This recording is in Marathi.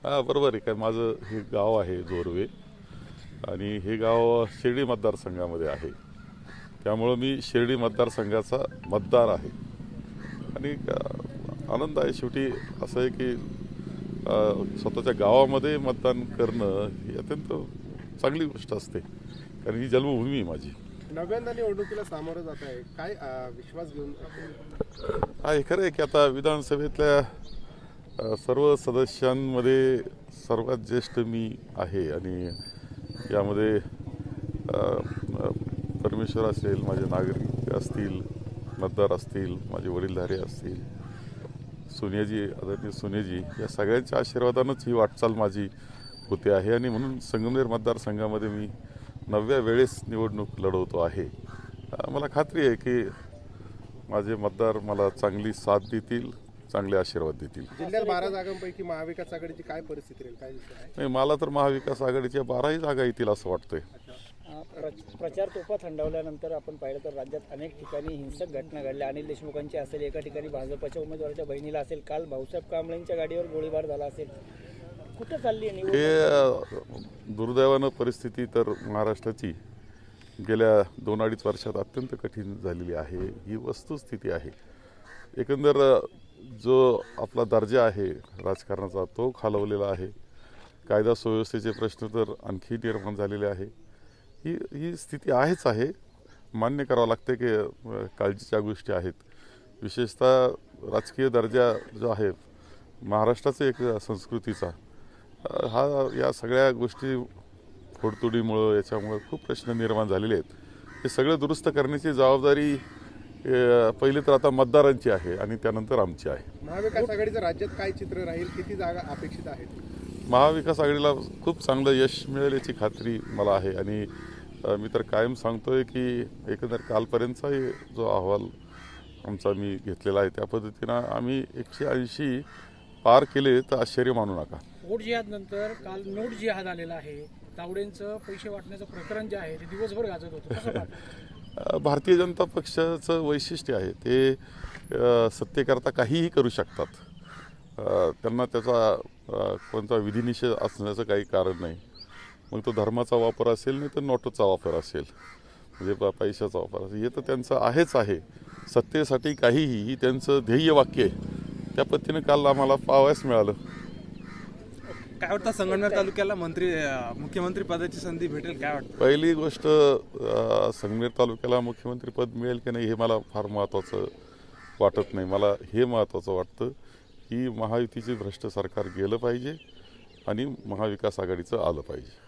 बरोबर आहे. काय माझं हे गाव आहे जोरवे आणि हे गाव शिर्डी मतदारसंघामध्ये आहे. त्यामुळं मी शिर्डी मतदारसंघाचा मतदार आहे आणि आनंद आहे. शेवटी असं आहे की स्वतःच्या गावामध्ये मतदान करणं ही अत्यंत चांगली गोष्ट असते, कारण ही जन्मभूमी आहे माझी. नव्यांदा निवडणुकीला सामोरं जात आहे, काय विश्वास घेऊन? हे खरं आहे की आता विधानसभेतल्या सर्व सदस्यांमध्ये सर्वात ज्येष्ठ मी आहे आणि यामध्ये परमेश्वर असेल, माझे नागरिक असतील, मतदार असतील, माझे वडीलधारे असतील, सोनियाजी, आदरणीय सोनियाजी, या सगळ्यांच्या आशीर्वादानंच ही वाटचाल माझी होते आहे आणि म्हणून संगमनेर मतदारसंघामध्ये मी 9व्या वेळेस निवडणूक लढवतो आहे. मला खात्री आहे की माझे मतदार मला चांगली साथ देतील, चांगले आशीर्वाद देतील. जिल्ह्यात 12 जागांपैकी महाविकास आघाडीची काय परिस्थिती राहील, काय विषय आहे? नाही, मला तर महाविकास आघाडीच्या 12ही जागा येतील असं वाटतंय. प्रचार तोफा थंडावल्यानंतर आपण पाहिलं तर राज्यात अनेक ठिकाणी हिंसक घटना घडल्या. अनिल देशमुखांची असेल, एका ठिकाणी भाजपच्या उमेदवाराच्या बहिणीला असेल, काल भाऊसाहेब कांबळेंच्या गाडीवर गोळीबार झाला असेल. कुठं चालली आहे निवडणूक? हे दुर्दैवानं परिस्थिती तर महाराष्ट्राची गेल्या 2-2.5 वर्षात अत्यंत कठीण झालेली आहे. ही वस्तुस्थिती आहे. एकंदर जो आपला दर्जा आहे राजकारणाचा तो खालवलेला आहे. कायदा सुव्यवस्थेचे प्रश्न तर आणखी निर्माण झालेले आहे. ही स्थिती आहेच आहे. मान्य करावं लागते की काळजीच्या गोष्टी आहेत. विशेषतः राजकीय दर्जा जो आहे महाराष्ट्राचा एक संस्कृतीचा, या सगळ्या गोष्टी फोडतोडीमुळं याच्यामुळं खूप प्रश्न निर्माण झालेले आहेत. हे सगळं दुरुस्त करण्याची जबाबदारी पहिली तर आता मतदारांची आहे आणि त्यानंतर आमची आहे. महाविकास आघाडीचं राज्यात काय चित्र राहील, किती जागा अपेक्षित आहेत? महाविकास आघाडीला खूप चांगलं यश मिळेल याची खात्री मला आहे आणि मी तर कायम सांगतोय की एकंदर कालपर्यंतचा जो अहवाल आमचा मी घेतलेला आहे त्या पद्धतीनं आम्ही 180 पार केले तर आश्चर्य मानू नका. नोट जिहाद नंतर काल नोट जिहाद आलेला आहे. तावडेंचं पैसे वाटण्याचं प्रकरण जे आहे ते दिवसभर गाजत होतं. कसं पाहता? भारतीय जनता पक्षाचं वैशिष्ट्य आहे ते सत्तेकरता काहीही करू शकतात. त्यांना त्याचा कोणता विधिनिषेध असण्याचं काही कारण नाही. मग तो धर्माचा वापर असेल नाही तर नोटचा वापर असेल, म्हणजे पैशाचा वापर असेल, हे तर त्यांचं आहेच आहे. सत्तेसाठी काहीही ही त्यांचं ध्येय वाक्य आहे. त्या पद्धतीने काल आम्हाला पाहावयास मिळालं. काय वाटतं संगमनेर तालुक्याला मुख्यमंत्री पदाची संधी भेटेल, काय वाटतं? पहिली गोष्ट, संगमनेर तालुक्याला मुख्यमंत्री पद मिळेल की नाही हे मला फार महत्त्वाचं वाटत नाही. मला हे महत्त्वाचं वाटतं की महायुतीचे भ्रष्ट सरकार गेलं पाहिजे आणि महाविकास आघाडीचं आलं पाहिजे.